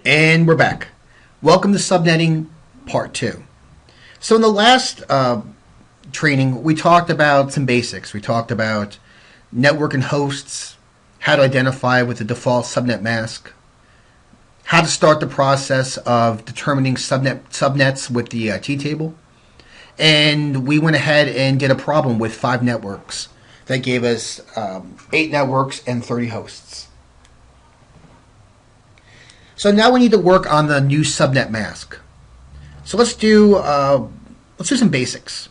And we're back. Welcome to Subnetting Part 2. So in the last training, we talked about some basics. We talked about network and hosts, how to identify with the default subnet mask, how to start the process of determining subnets with the T-table, and we went ahead and did a problem with 5 networks that gave us 8 networks and 30 hosts. So now we need to work on the new subnet mask. So let's do some basics.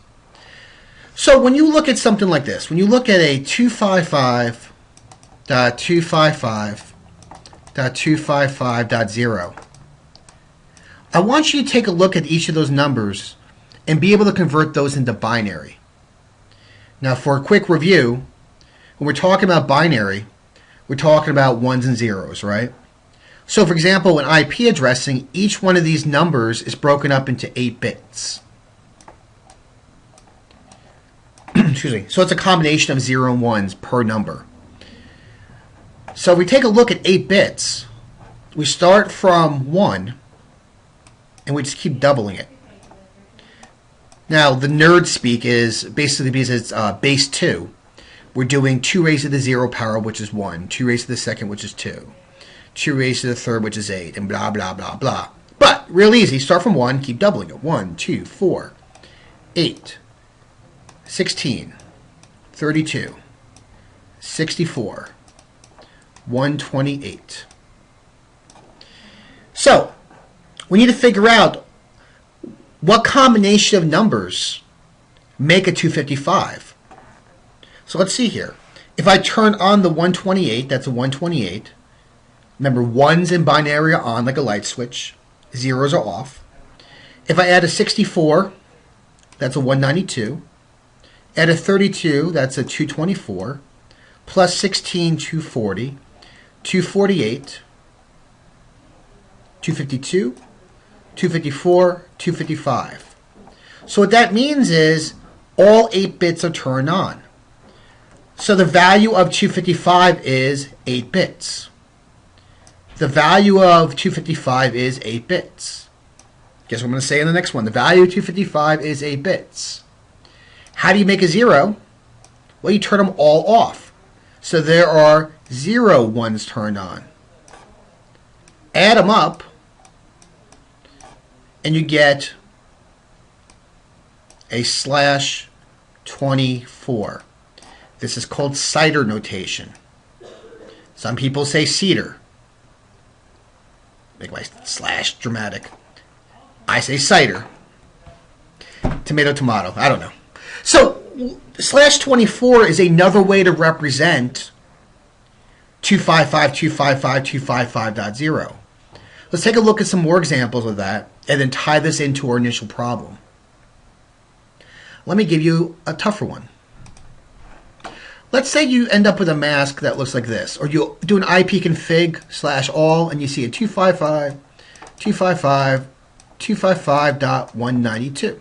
So when you look at something like this, when you look at a 255.255.255.0, I want you to take a look at each of those numbers and be able to convert those into binary. Now for a quick review, when we're talking about binary, we're talking about ones and zeros, right? So for example, in IP addressing, each one of these numbers is broken up into 8 bits. Excuse me. So it's a combination of 0 and 1s per number. So if we take a look at 8 bits, we start from 1 and we just keep doubling it. Now the nerd speak is basically because it's base 2. We're doing 2 raised to the 0 power, which is 1, 2 raised to the second, which is 2. 2 raised to the third, which is 8, and blah, blah, blah, blah. But, real easy. Start from 1, keep doubling it. 1, 2, 4, 8, 16, 32, 64, 128. So, we need to figure out what combination of numbers make a 255. So, let's see here. If I turn on the 128, that's a 128. Remember, 1s in binary are on like a light switch. 0s are off. If I add a 64, that's a 192. Add a 32, that's a 224. Plus 16, 240. 248. 252. 254. 255. So what that means is all 8 bits are turned on. So the value of 255 is 8 bits. The value of 255 is 8 bits. Guess what I'm going to say in the next one? The value of 255 is 8 bits. How do you make a 0? Well, you turn them all off. So there are 0 ones turned on. Add them up, and you get a /24. This is called CIDR notation. Some people say CEDAR. Make my slash dramatic. I say cider. Tomato, tomato. I don't know. So, /24 is another way to represent 255.255.255.0. Let's take a look at some more examples of that and then tie this into our initial problem. Let me give you a tougher one. Let's say you end up with a mask that looks like this, or you do an IP config /all and you see a 255.255.192.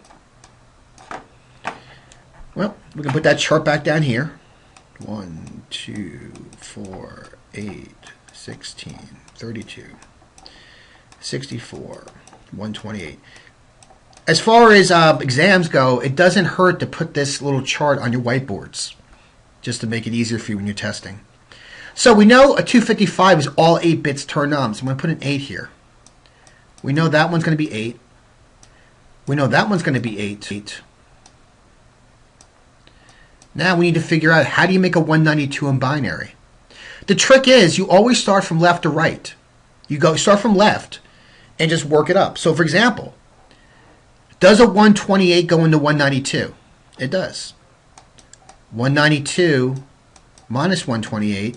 Well, we can put that chart back down here. 1, 2, 4, 8, 16, 32, 64, 128. As far as exams go, it doesn't hurt to put this little chart on your whiteboards, just to make it easier for you when you're testing. So we know a 255 is all 8 bits turned on, so I'm going to put an 8 here. We know that one's going to be 8. We know that one's going to be 8. Now we need to figure out, how do you make a 192 in binary? The trick is you always start from left to right. You start from left and just work it up. So for example, does a 128 go into 192? It does. 192 minus 128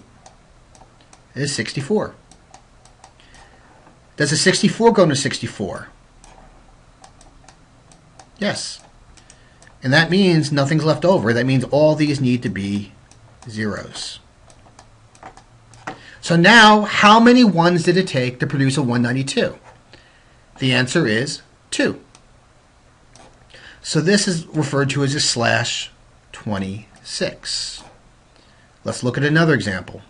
is 64. Does a 64 go into 64? Yes. And that means nothing's left over. That means all these need to be zeros. So now, how many ones did it take to produce a 192? The answer is 2. So this is referred to as a /26. Let's look at another example.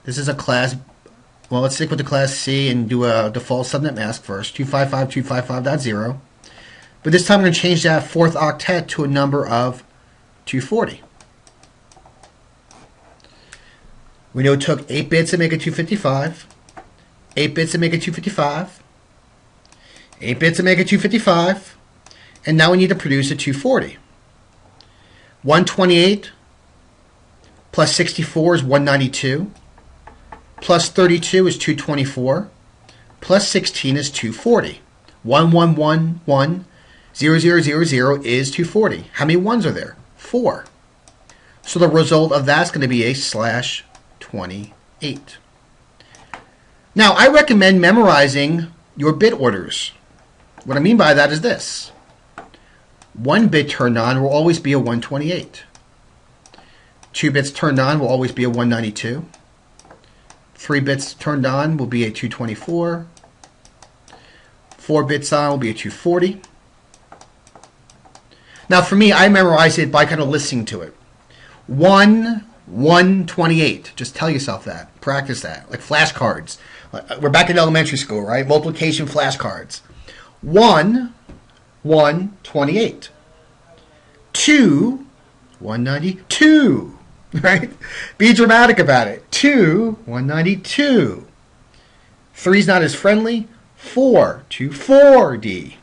This is a class Well, let's stick with the class C and do a default subnet mask first, 255.255.0. But this time we're going to change that fourth octet to a number of 240. We know it took 8 bits to make it 255, 8 bits to make it 255, 8 bits to make it 255, and now we need to produce a 240. 128 plus 64 is 192, plus 32 is 224, plus 16 is 240. 1111 0000 is 240. How many ones are there? 4. So the result of that's going to be a /28. Now, I recommend memorizing your bit orders. What I mean by that is this. 1 bit turned on will always be a 128. 2 bits turned on will always be a 192. 3 bits turned on will be a 224. 4 bits on will be a 240. Now for me, I memorize it by kind of listening to it. 128. Just tell yourself that. Practice that. Like flashcards. We're back in elementary school, right? Multiplication flashcards. 128. 2, 192. Right? Be dramatic about it. 2, 192. 3's not as friendly. 4, 240.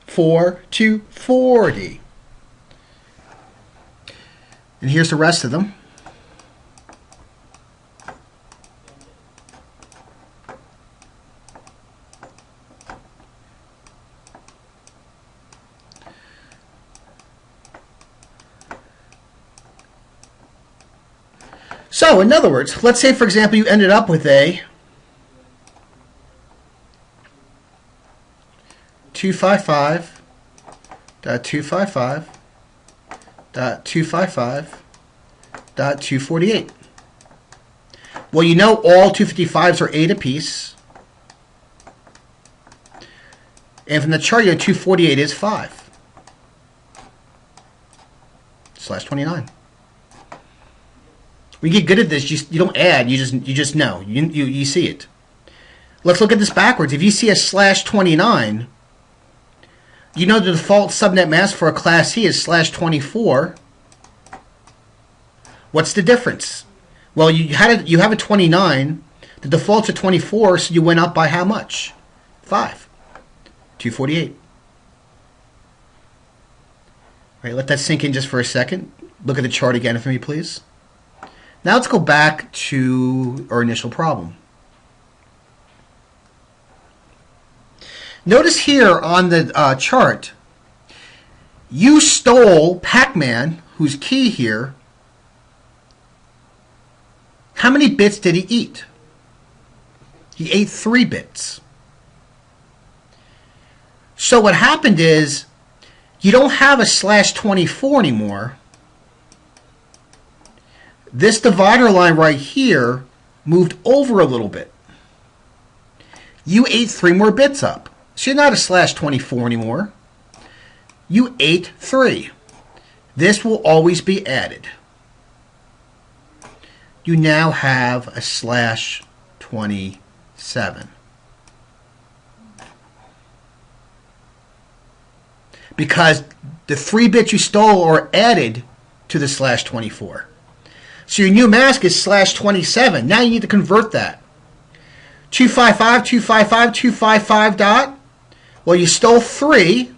4, 240. And here's the rest of them. So, in other words, let's say, for example, you ended up with a 255.255.255.248. Well, you know all 255s are 8 apiece. And from the chart, you know 248 is 5. /29. When you get good at this, you don't add, you just know. You see it. Let's look at this backwards. If you see a /29, you know the default subnet mask for a class C is /24. What's the difference? Well, you have a 29. The default's a 24, so you went up by how much? 5. 248. All right, let that sink in just for a second. Look at the chart again for me, please. Now let's go back to our initial problem. Notice here on the chart, you stole Pac-Man, who's key here. How many bits did he eat? He ate 3 bits. So what happened is, you don't have a /24 anymore. This divider line right here moved over a little bit. You ate 3 more bits up. So you're not a /24 anymore. You ate 3. This will always be added. You now have a /27. Because the 3 bits you stole are added to the /24. So your new mask is /27. Now you need to convert that. 255, 255, 255 dot. Well, you stole 3.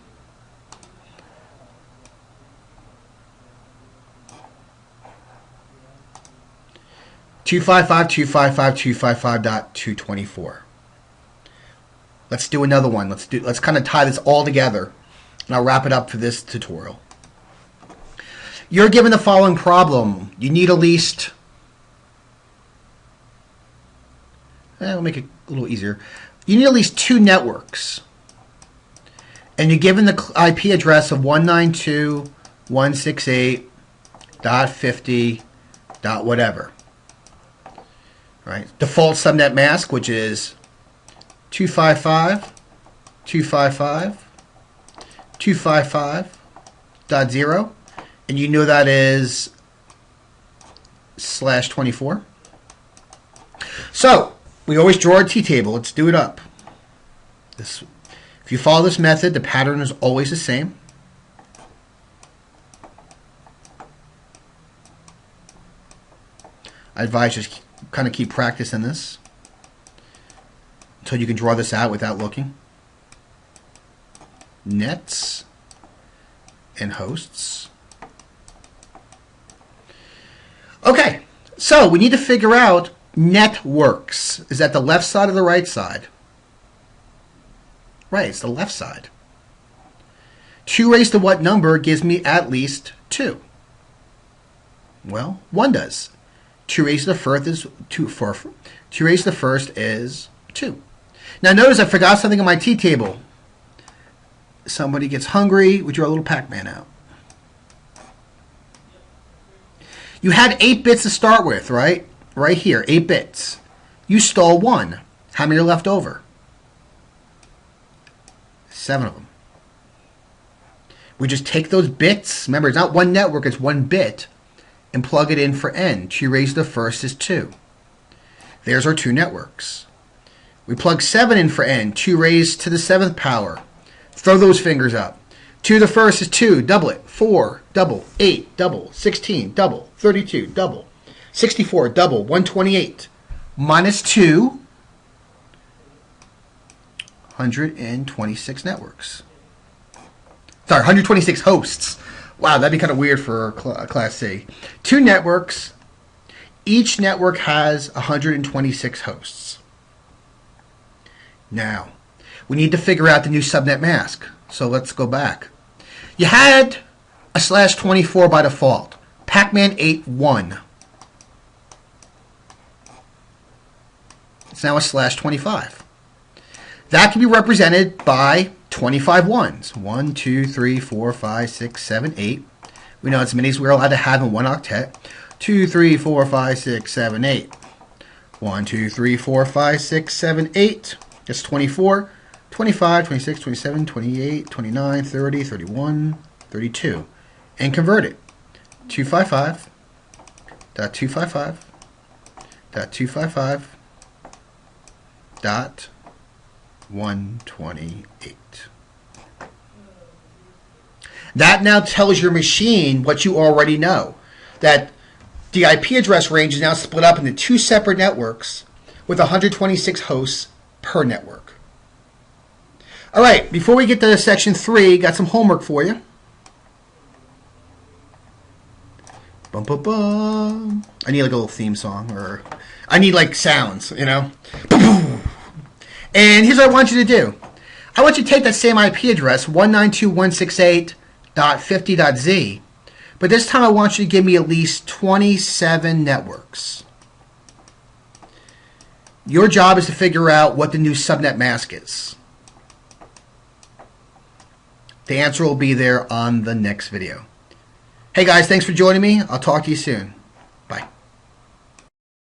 .255.224. Let's do another one. Let's kind of tie this all together, and I'll wrap it up for this tutorial. You're given the following problem. You need at least, we'll make it a little easier. You need at least 2 networks. And you're given the IP address of 192.168.50. Right? Default subnet mask, which is 255.255.255.0. And you know that is /24. So, we always draw a t-table. Let's do it up. If you follow this method, the pattern is always the same. I advise just kind of keep practicing this until you can draw this out without looking. Nets and hosts. Okay, so we need to figure out networks. Is that the left side or the right side? Right, it's the left side. 2 raised to what number gives me at least 2? Well, 1 does. 2 raised to the first is 2. 2 raised to the first is 2. Now notice I forgot something on my t-table. Somebody gets hungry, we draw a little Pac-Man out. You had 8 bits to start with, right? Right here, 8 bits. You stole 1. How many are left over? 7 of them. We just take those bits. Remember, it's not one network, it's 1 bit. And plug it in for n. 2 raised to the first is 2. There's our 2 networks. We plug 7 in for n. 2 raised to the 7th power. Throw those fingers up. 2 to the first is 2. Double it. 4. Double. 8. Double. 16. Double. 32. Double. 64. Double. 128. Minus 2. 126 networks. Sorry, 126 hosts. Wow, that'd be kind of weird for Class C. 2 networks. Each network has 126 hosts. Now, we need to figure out the new subnet mask. So let's go back. You had a /24 by default. Pac-Man 8.1. It's now a /25. That can be represented by 25 ones. 1, 2, 3, 4, 5, 6, 7, 8. We know as many as we're allowed to have in one octet. 2, 3, 4, 5, 6, 7, 8. 1, 2, 3, 4, 5, 6, 7, 8. That's 24, 25, 26, 27, 28, 29, 30, 31, 32. And convert it. 255. Dot 255. Dot 255. Dot 128. That now tells your machine what you already know. That the IP address range is now split up into 2 separate networks with 126 hosts per network. All right, before we get to section 3, got some homework for you. Bum, bum, bum. I need like a little theme song, or I need like sounds, you know. And here's what I want you to do. I want you to take that same IP address, 192.168.50.z, but this time I want you to give me at least 27 networks. Your job is to figure out what the new subnet mask is. The answer will be there on the next video. Hey guys, thanks for joining me. I'll talk to you soon.